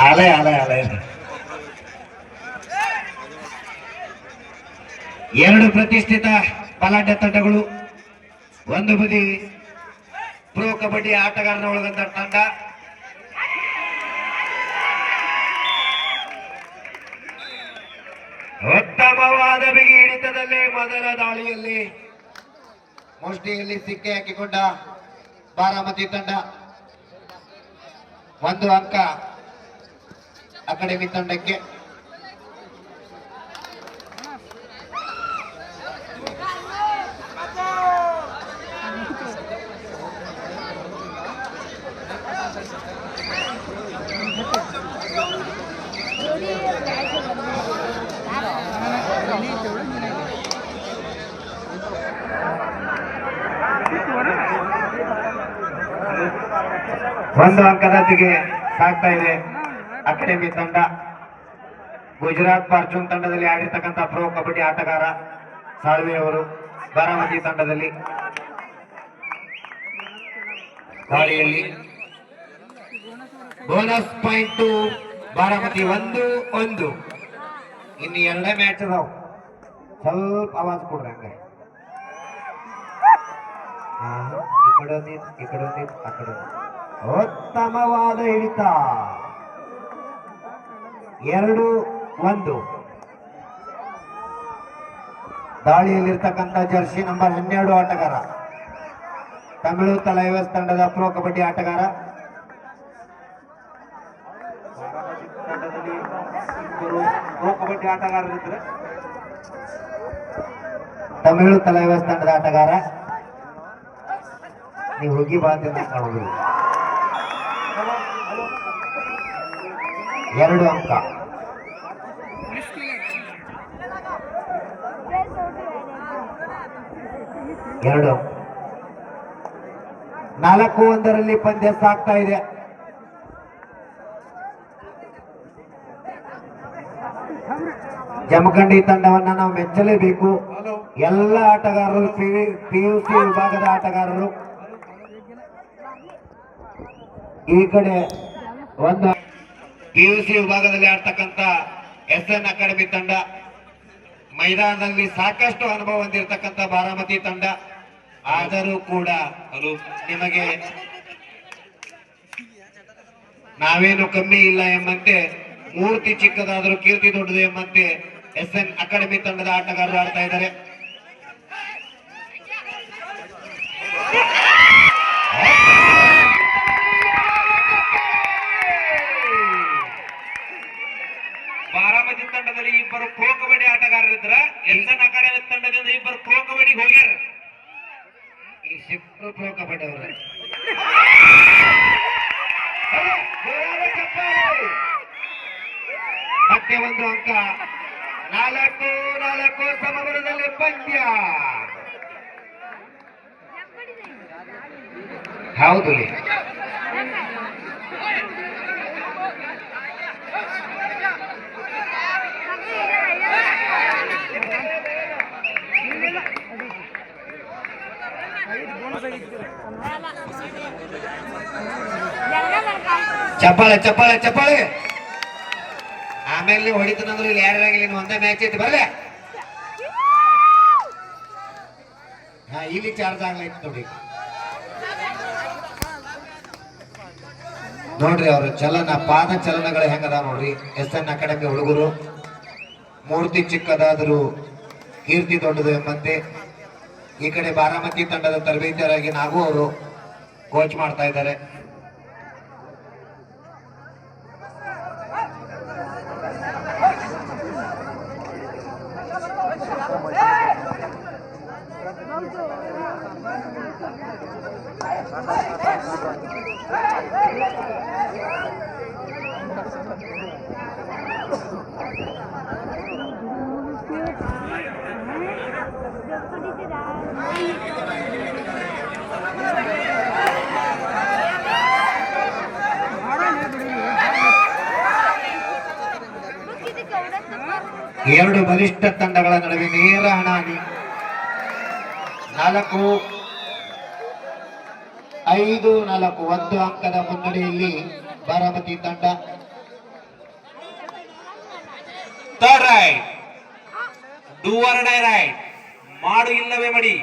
ಅಲೆ ಅಲೆ ಅಲೆ ಎರಡು ಪ್ರತಿಷ್ಠಿತ ಬಲಾಢ್ಯ ತಂಡಗಳು. ಒಂದು ಬದಿ ಪ್ರೋ ಕಬಡ್ಡಿ ಆಟಗಾರನ ಒಳಗೊಂಡ ತಂಡ, ಉತ್ತಮವಾದ ಬಿಗಿ ಹಿಡಿತದಲ್ಲಿ ಮೊದಲ ದಾಳಿಯಲ್ಲಿ ಮುಷ್ಟಿಯಲ್ಲಿ ಸಿಕ್ಕಿ ಹಾಕಿಕೊಂಡ ಬಾರಾಮತಿ ತಂಡ. ಒಂದು ಅಂಕ ಅಕಾಡೆಮಿ ತಂಡಕ್ಕೆ. ಒಂದು ಅಂಕದೊಂದಿಗೆ ಸಾಗ್ತಾ ಇದೆ ಅಕಾಡೆಮಿ ತಂಡ. ಗುಜರಾತ್ ಫಾರ್ಚೂನ್ ತಂಡದಲ್ಲಿ ಆಡಿರ್ತಕ್ಕಂಥ ಪ್ರೋ ಕಬಡ್ಡಿ ಆಟಗಾರ ಸಾಳ್ವೆ ಅವರು ಬಾರಾಮತಿ ತಂಡದಲ್ಲಿ ದಾಳಿಯಲ್ಲಿ ಬೋನಸ್ ಪಾಯಿಂಟ್ ಬಾರಾಮತಿ 1-1. ಇನ್ನು ಎರಡೇ ಮ್ಯಾಚ್ ಅದಾವ್. ಸ್ವಲ್ಪ ಆವಾಜ್ ಕೊಡ್ರಿ ಹಂಗೆ. ಈ ಕಡೆ ಆ ಕಡೆ. ಉತ್ತಮವಾದ ಹಿಡಿತ. 2-1. ದಾಳಿಯಲ್ಲಿರ್ತಕ್ಕಂಥ ಜರ್ಸಿ ನಂಬರ್ 12 ಆಟಗಾರ ತಮಿಳು ತಲೈವಸ್ ತಂಡದ ಪ್ರೋ ಕಬಡ್ಡಿ ಆಟಗಾರ. ಪ್ರೋ ಕಬಡ್ಡಿ ಆಟಗಾರರಿದ್ರೆ ತಮಿಳು ತಲೈವಸ್ ತಂಡದ ಆಟಗಾರ. ನೀವು ಹೋಗಿ ಬಾತಿಂದ ಕಾಣೋದಿಲ್ಲ. 2 ಅಂಕ. ಎರಡು 4-1 ಪಂದ್ಯ ಸಾಗ್ತಾ ಇದೆ. ಜಮಖಂಡಿ ತಂಡವನ್ನ ನಾವು ಮೆಚ್ಚಲೇಬೇಕು. ಎಲ್ಲ ಆಟಗಾರರು ಪಿಯುಸಿ ವಿಭಾಗದ ಆಟಗಾರರು. ಈ ಕಡೆ ಒಂದು ಪಿಯುಸಿ ವಿಭಾಗದಲ್ಲಿ ಆಡ್ತಕ್ಕಂಥ SN ಅಕಾಡೆಮಿ ತಂಡ, ಮೈದಾನದಲ್ಲಿ ಸಾಕಷ್ಟು ಅನುಭವ ಹೊಂದಿರತಕ್ಕಂಥ ಬಾರಾಮತಿ ತಂಡ. ಆದರೂ ಕೂಡ ನಿಮಗೆ ನಾವೇನು ಕಮ್ಮಿ ಇಲ್ಲ ಎಂಬಂತೆ, ಮೂರ್ತಿ ಚಿಕ್ಕದಾದರೂ ಕೀರ್ತಿ ದೊಡ್ಡದು ಎಂಬಂತೆ SN ಅಕಾಡೆಮಿ ತಂಡದ ಆಟಗಾರರು ಆಡ್ತಾ ಇದ್ದಾರೆ. ಬಾರಾಮತಿ ತಂಡದಲ್ಲಿ ಇಬ್ಬರು ಪ್ರೋ ಕಬಡ್ಡಿ ಆಟಗಾರರಿದ್ರ, SN ಅಕಾಡೆಮಿ ತಂಡದಿಂದ ಇಬ್ಬರು ಪ್ರೋ ಕಬಡ್ಡಿಗೆ ಹೋಗ್ಯಾರ. ಈ ಶಿಫ್ಟ್ ಪ್ರೋ ಕಬಡ್ಡಿ ಅವರು ಮತ್ತೆ ಒಂದು ಅಂಕ. 4-4 ಸಮಬಲದಲ್ಲಿ ಪಂದ್ಯ. ಹೌದು, ಚಪ್ಪಾಳೆ ಚಪ್ಪಾಳೆ ಚಪ್ಪಾಳೆ. ಆಮೇಲೆ ಹೊಡಿತನಂದ್ರು ಇಲ್ಲಿ ಯಾರಾಗಿಲ್ಲ, ಒಂದೇ ಮ್ಯಾಚ್ ಐತಿ ಬರ್ಲೆ. ಇಲ್ಲಿ ಚಾರ್ಜ್ ಆಗ್ಲೈತಿ ನೋಡಿ. ನೋಡ್ರಿ ಅವ್ರ ಚಲನ, ಪಾದ ಚಲನಗಳು ಹೆಂಗದ ನೋಡ್ರಿ. SN ಅಕಾಡೆಮಿ ಹುಡುಗರು. ಮೂರ್ತಿ ಚಿಕ್ಕದಾದರೂ ಕೀರ್ತಿ ದೊಡ್ಡದು ಎಂಬಂತೆ ಈ ಕಡೆ ಬಾರಾಮತಿ ತಂಡದ ತರಬೇತಿಯರಾಗಿ ನಾಗು ಅವರು ಕೋಚ್ ಮಾಡ್ತಾ ಇದ್ದಾರೆ. ಎರಡು ಬಲಿಷ್ಠ ತಂಡಗಳ ನಡುವೆ ನೇರ ಹಣಾಹಣಿ. 4-5-4 1 ಅಂಕದ ಮುನ್ನಡೆಯಲ್ಲಿ ಬಾರಾಮತಿ ತಂಡ. Third right, do or die right, ಮಾಡು ಇಲ್ಲವೇ ಮಡಿ.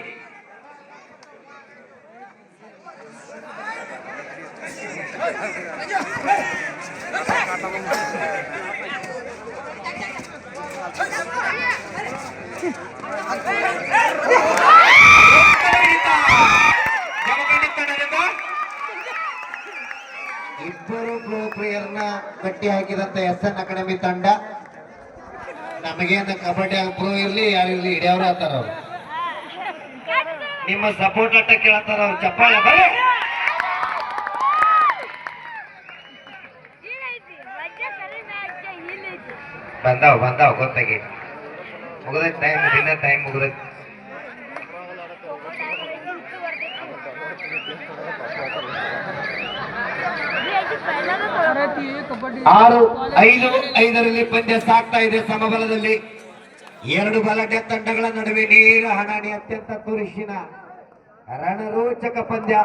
ಜಮಖಂಡಿ ತಂಡದಿಂದ ಇಬ್ಬರು ಪ್ರೋ ಪ್ಲೇಯರ್ನ ಕಟ್ಟಿ ಹಾಕಿದಂತ SN ಅಕಾಡೆಮಿ ತಂಡ. ನಮಗೇನು ಕಬಡ್ಡಿ ಪ್ರೋ ಇರ್ಲಿ ಯಾರಿರ್ಲಿ ಹಿಡಿಯವ್ರು ಆತಾರ ಅವ್ರು. ನಿಮ್ಮ ಸಪೋರ್ಟ್ ಅಟ್ಟ ಕೇಳತ್ತಾರ ಅವ್ರು. ಚಪ್ಪಾಳೆ ಬರೀ ಬಂದಾವ್ ಗೊತ್ತಾಗಿ ಮುಗಿದೈತಿ ಟೈಮ್, ದಿನ ಟೈಮ್ ಮುಗಿದೈತಿ. ಆರು 5-5ರಲ್ಲಿ ಪಂದ್ಯ ಸಾಗ್ತಾ ಇದೆ ಸಮಬಲದಲ್ಲಿ. ಎರಡು ಬಲಟೆ ತಂಡಗಳ ನಡುವೆ ನೇರ ಹಣಾಣಿ, ಅತ್ಯಂತ ತುರುಷಿನ ರಣರೋಚಕ ಪಂದ್ಯ.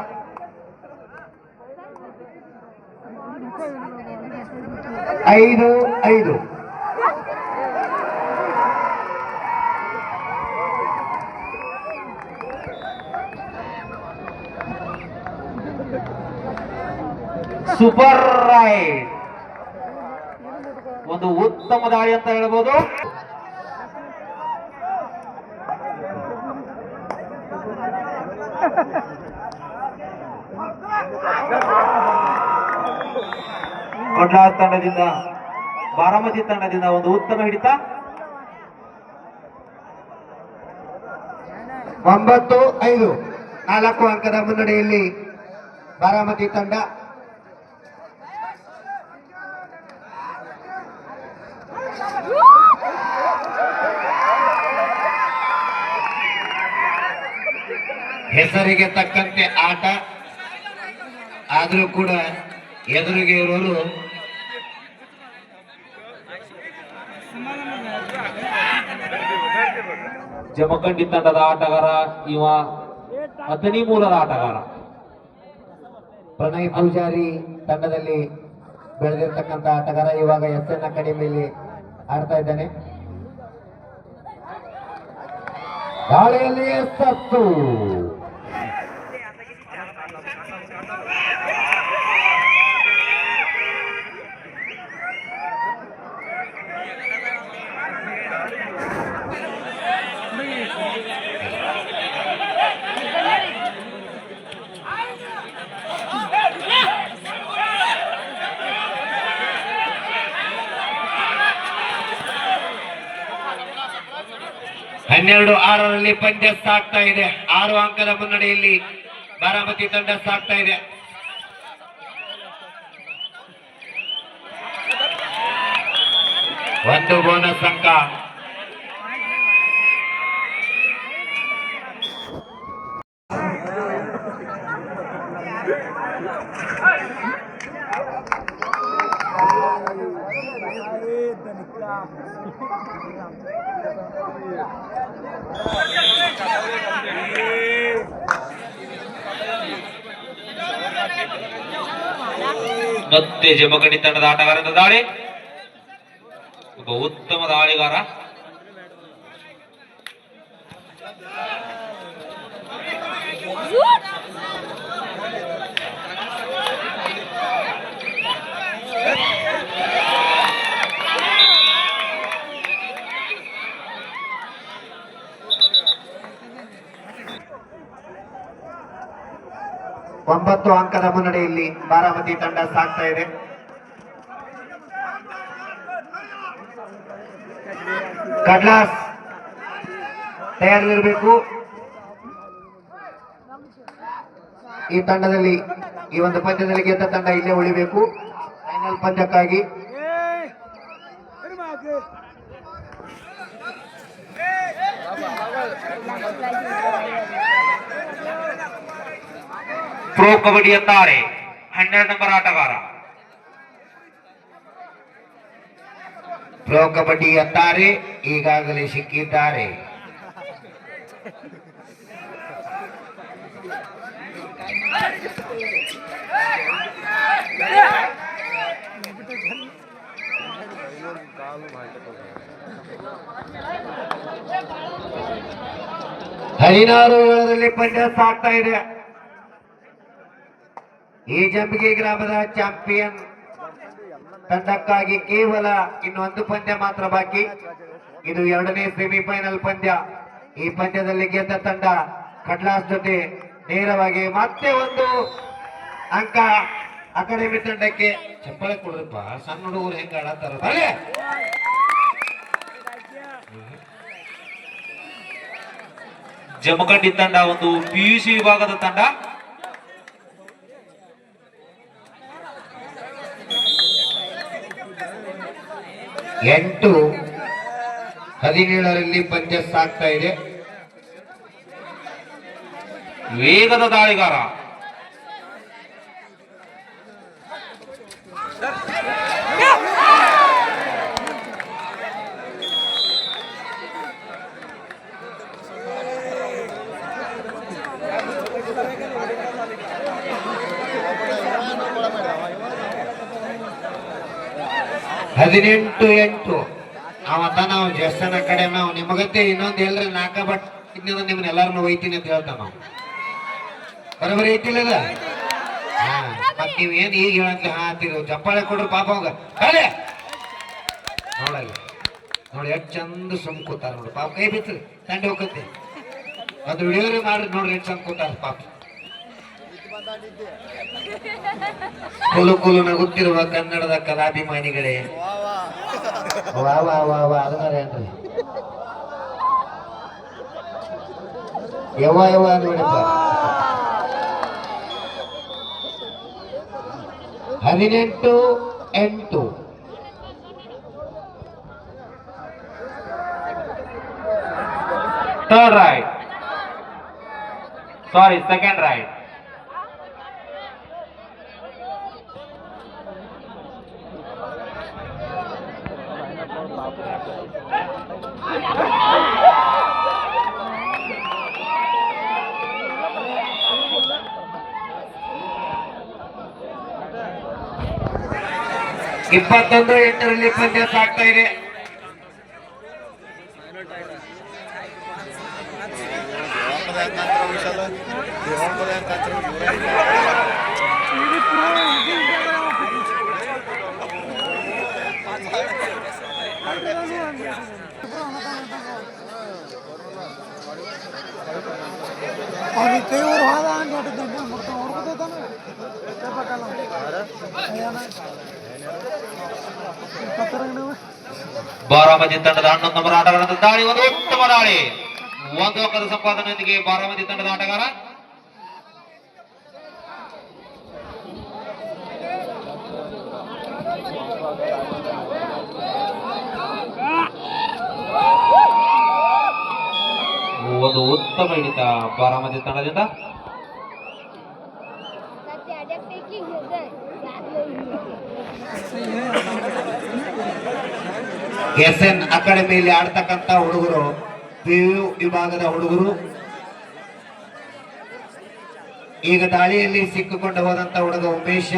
5-5. ಸೂಪರ್ ರೈಟ್, ಒಂದು ಉತ್ತಮ ದಾಳಿ ಅಂತ ಹೇಳ್ಬೋದು. ಕೊಡ್ಲಾ ತಂಡದಿಂದ, ಬಾರಾಮತಿ ತಂಡದಿಂದ ಒಂದು ಉತ್ತಮ ಹಿಡಿತ. 9-5, 4 ಅಂಕದ ಮುನ್ನಡೆಯಲ್ಲಿ ಬಾರಾಮತಿ ತಂಡ. ಹೆಸರಿಗೆ ತಕ್ಕಂತೆ ಆಟ, ಆದರೂ ಕೂಡ ಎದುರಿಗೆ ಇರೋರು ಜಮಖಂಡಿ ತಂಡದ ಆಟಗಾರ, ಇವ 13ರ ಆಟಗಾರ. ಪ್ರಣಯ್ ಪೂಜಾರಿ ತಂಡದಲ್ಲಿ ಬೆಳೆದಿರ್ತಕ್ಕಂಥ ಆಟಗಾರ, ಇವಾಗ SN ಅಕಾಡೆಮಿಯಲ್ಲಿ ಆಡ್ತಾ ಇದ್ದಾನೆ. ದಾಳಿಯಲ್ಲಿ ಎಸ್ಸತ್ತು. ಹನ್ನೆರಡು 6ರಲ್ಲಿ ಪಂದ್ಯ ಸಾಗ್ತಾ ಇದೆ. 6 ಅಂಕದ ಮುನ್ನಡೆಯಲ್ಲಿ ಬಾರಾಮತಿ ತಂಡ ಸಾಗ್ತಾ ಇದೆ. ಒಂದು ಬೋನಸ್ ಅಂಕ. ಮತ್ತೆ ಜಮಖಂಡಿ ತಂಡದ ಆಟಗಾರನ ದಾಳಿ, ಒಬ್ಬ ಉತ್ತಮ ದಾಳಿಗಾರ. ಒಂಬತ್ತು ಅಂಕದ ಮುನ್ನಡೆಯಲ್ಲಿ ಬಾರಾಮತಿ ತಂಡ ಸಾಗ್ತಾ ಇದೆ. ಕಡ್ಲಾಸ್ ತಯಾರಿರಬೇಕು. ಈ ತಂಡದಲ್ಲಿ, ಈ ಒಂದು ಪಂದ್ಯದಲ್ಲಿ ಗೆದ್ದ ತಂಡ ಇಲ್ಲೇ ಉಳಿಬೇಕು ಫೈನಲ್ ಪಂದ್ಯಕ್ಕಾಗಿ. ಪ್ರೋ ಕಬಡ್ಡಿ ತಾರೆ 12 ನಂಬರ್ ಆಟಗಾರ. ಪ್ರೋ ಕಬಡ್ಡಿ ತಾರೆ ಈಗಾಗಲೇ ಸಿಕ್ಕಿದ್ದಾರೆ. 16-7 ಪಂದ್ಯ ಸಾಗ್ತಾ ಇದೆ. ಈ ಜಂಬಿಗೆ ಗ್ರಾಮದ ಚಾಂಪಿಯನ್ ತಂಡಕ್ಕಾಗಿ ಕೇವಲ ಇನ್ನೊಂದು ಪಂದ್ಯ ಮಾತ್ರ ಬಾಕಿ. ಇದು 2ನೇ ಸೆಮಿಫೈನಲ್ ಪಂದ್ಯ. ಈ ಪಂದ್ಯದಲ್ಲಿ ಗೆದ್ದ ತಂಡ ಕಡ್ಲಾಸ್ ಜೊತೆ ನೇರವಾಗಿ ಮತ್ತೆ ಒಂದು ಅಂಕ ಅಕಾಡೆಮಿ ತಂಡಕ್ಕೆ. ಚಪ್ಪಳೆ ಕೊಡ್ರಪ್ಪ, ಸಣ್ಣ ಹುಡುಗರು ಹೆಂಗ ಆಡತ್ತಾರ. ಜಮಖಂಡಿ ತಂಡ ಒಂದು ಪಿಯುಸಿ ವಿಭಾಗದ ತಂಡ. ಎಂಟು 17 ಪಂದ್ಯ ಸಾಗ್ತಾ ಇದೆ. ವೇಗದ ದಾಳಿಗಾರ ಹದಿನೆಂಟು 8 ಅವತ್ತ ನಾವು ಜಸ್ತನ ಕಡೆ ನಾವು ನಿಮಗತ್ತೆ ಇನ್ನೊಂದು ಎಲ್ರಿ ನಾಲ್ಕ ಬಟ್ ನಿಮ್ಮನ್ನ ಎಲ್ಲಾರನ್ನು ಒಯ್ತೀನಿ ಅಂತ ಹೇಳ್ತಾವ. ನಾವು ಬರೋಬರಿ ಐತಿಲ್ಲ. ಮತ್ ನೀವ್ ಏನ್ ಈಗ ಹೇಳಂತ ಹಾತಿರು ಚಪ್ಪಾಳೆ ಕೊಡ್ರಿ ಪಾಪ ಹೋಗ ನೋಡಲ್ಲ ನೋಡಿ ಎಷ್ಟು ಚಂದ ಸುಮ್ ಕೂತಾರ ನೋಡ್ರಿ ಪಾಪ. ಕೈ ಬಿತ್ರಿ ತಂಡ ಹೋಗತ್ತೆ ಅದು ವಿಡಿಯೋರಿ ಮಾಡ್ರಿ ನೋಡ್ರಿ ಎಷ್ಟು ಚಂದ ಕೂತಾರ ಪಾಪ. ಕುಲು ಕುಲು ನಗುತ್ತಿರುವ ಕನ್ನಡದ ಕಲಾಭಿಮಾನಿಗಳೇ, ವಾ ವಾ ವಾ ವಾ ಅದನ್ನೇನ್ರಿ ಯವ್ವ ಯವ್ವ ನೋಡಪ್ಪ. 18-8 ಥರ್ಡ್ ರೈಟ್, ಸಾರಿ ಸೆಕೆಂಡ್ ರೈಟ್. ಇಪ್ಪತ್ತೊಂದು 8 ಪಂದ್ಯ ಸಾಗ್ತಾ ಇದೆ. ಬಾರಾಮತಿ ತಂಡದ 11 ನಂಬರ್ ಆಟಗಾರರ ದಾಳಿ, ಒಂದು ಉತ್ತಮ ದಾಳಿ, ಒಂದು ಅಂಕದ ಸಂಪಾದನೆಯೊಂದಿಗೆ ಬಾರಾಮತಿ ತಂಡದ ಆಟಗಾರ. ಒಂದು ಉತ್ತಮ ಹಿಡಿತ ಬಾರಾಮತಿ ತಂಡದಿಂದ. SN ಅಕಾಡೆಮಿಯಲ್ಲಿ ಆಡ್ತಕ್ಕಂತ ಹುಡುಗರು PU ವಿಭಾಗದ ಹುಡುಗರು. ಈಗ ದಾಳಿಯಲ್ಲಿ ಸಿಕ್ಕಿಕೊಂಡು ಹೋದಂತ ಹುಡುಗ ಉಮೇಶ್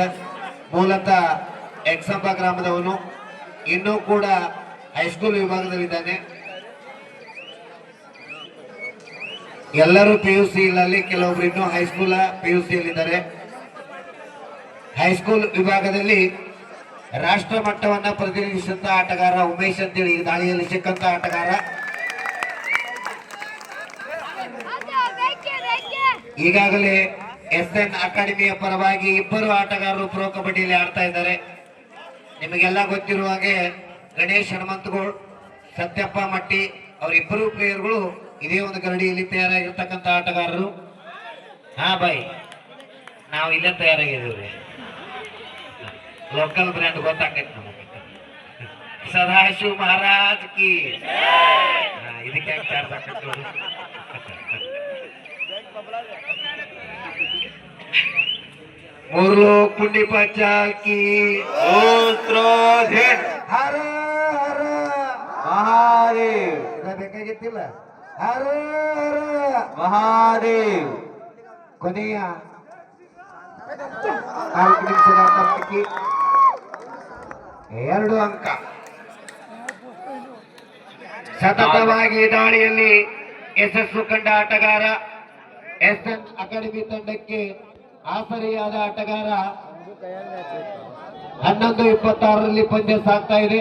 ಮೂಲತಃ ಎಕ್ಸಂಬ ಗ್ರಾಮದವನು, ಇನ್ನೂ ಕೂಡ ಹೈಸ್ಕೂಲ್ ವಿಭಾಗದಲ್ಲಿದ್ದಾನೆ. ಎಲ್ಲರೂ PUC ಇಲ್ಲಲ್ಲಿ, ಕೆಲವೊಬ್ರು ಇನ್ನೂ ಹೈಸ್ಕೂಲ್ PUC ಯಲ್ಲಿದ್ದಾರೆ. ಹೈಸ್ಕೂಲ್ ವಿಭಾಗದಲ್ಲಿ ರಾಷ್ಟ್ರ ಮಟ್ಟವನ್ನ ಪ್ರತಿನಿಧಿಸಿದಂತ ಆಟಗಾರ ಉಮೇಶ್ ಅಂತೇಳಿ ಈ ದಾಳಿಯಲ್ಲಿ ಸಿಕ್ಕಂತ ಆಟಗಾರ. ಈಗಾಗಲೇ SN ಅಕಾಡೆಮಿಯ ಪರವಾಗಿ ಇಬ್ಬರು ಆಟಗಾರರು ಪ್ರೋ ಕಬಡ್ಡಿಯಲ್ಲಿ ಆಡ್ತಾ ಇದ್ದಾರೆ. ನಿಮಗೆಲ್ಲ ಗೊತ್ತಿರುವ ಹಾಗೆ ಗಣೇಶ್ ಹನುಮಂತಗೋಳ್, ಸತ್ಯಪ್ಪ ಮಟ್ಟಿ ಅವರಿಬ್ಬರು ಪ್ಲೇಯರ್ಗಳು ಇದೇ ಒಂದು ಗರಡಿಯಲ್ಲಿ ತಯಾರಾಗಿರ್ತಕ್ಕಂಥ ಆಟಗಾರರು. ಹಾ ಬಾಯ್, ನಾವು ಇಲ್ಲೇ ತಯಾರಾಗಿದ್ದೀವಿ. ಲೋಕಲ್ ಬ್ರ್ಯಾಂಡ್ ಗೊತ್ತಾಕೈತಿ ನಮಗೆ. ಸದಾಶಿವ ಮಹಾರಾಜ್ ಕಿ ಇದಕ್ಕೆ ಚಾರ್ಜ್ ಹಾಕೈತಿ ನೋಡಿ. ಮೂರ್ಲೋ ಕುಂಡಿ ಪಚಾಲ್ ಕಿ ಹರ ಹರ ಮಹಾದೇವ್. ಬೇಕಾಗಿತ್ತಿಲ್ಲ ಹರ ಹರ ಮಹಾದೇವ್. ಕೊನೆಯ 4 ನಿಮಿಷದ ತಪ್ಪಿ 2 ಅಂಕ. ಸತತವಾಗಿ ದಾಳಿಯಲ್ಲಿ ಯಶಸ್ಸು ಕಂಡ ಆಟಗಾರ ಎಸ್ಎನ್ ಅಕಾಡೆಮಿ ತಂಡಕ್ಕೆ ಆಸರೆಯಾದ ಆಟಗಾರ 11:26ರಲ್ಲಿ ಪಂದ್ಯ ಸಾಗ್ತಾ ಇದೆ.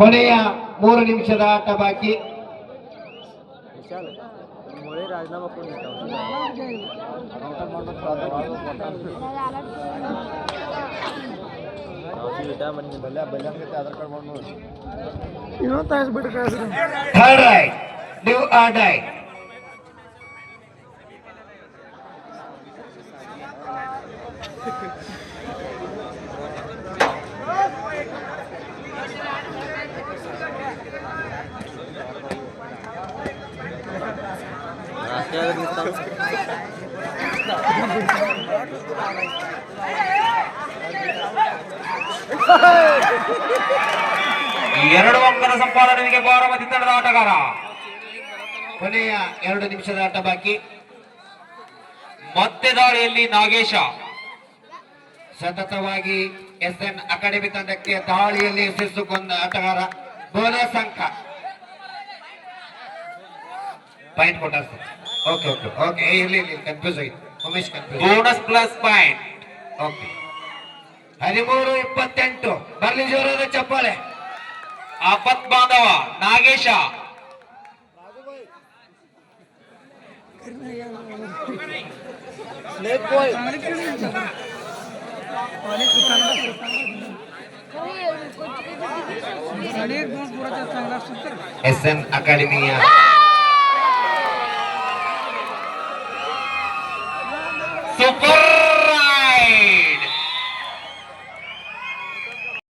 ಕೊನೆಯ 3 ನಿಮಿಷದ ಆಟ ಬಾಕಿ. ರಾಜೀನಾಮಾ third right do or die. ಎರಡು ಅಂಕದ ಸಂಪಾದನೆಗೆ ಬಾರಾಮತಿ ತಂಡದ ಆಟಗಾರ. ಕೊನೆಯ 2 ನಿಮಿಷದ ಆಟ ಬಾಕಿ. ಮತ್ತೆ ದಾಳಿಯಲ್ಲಿ ನಾಗೇಶ. ಸತತವಾಗಿ ಎಸ್ಎನ್ ಅಕಾಡೆಮಿ ತಂಡಕ್ಕೆ ದಾಳಿಯಲ್ಲಿ ಯಶಸ್ಸು ಕೊಂದ ಆಟಗಾರ. ಬೋನಸ್ ಅಂಕ ಪಾಯಿಂಟ್ ಕೊಟ್ಟ. ಓಕೆ ಓಕೆ ಓಕೆ ಇರ್ಲಿ ಕನ್ಫ್ಯೂಸ್ ಆಯ್ತು. Umesh confuse. Bonus plus point. Okay 13-28 ಬರ್ಲಿ ಜೋರಾದ ಚಪ್ಪಾಳೆ. ಆಪತ್ ಬಾಂಧವ ನಾಗೇಶ. ಎಸ್ಎನ್ ಅಕಾಡೆಮಿಯ ಸೂಪರ್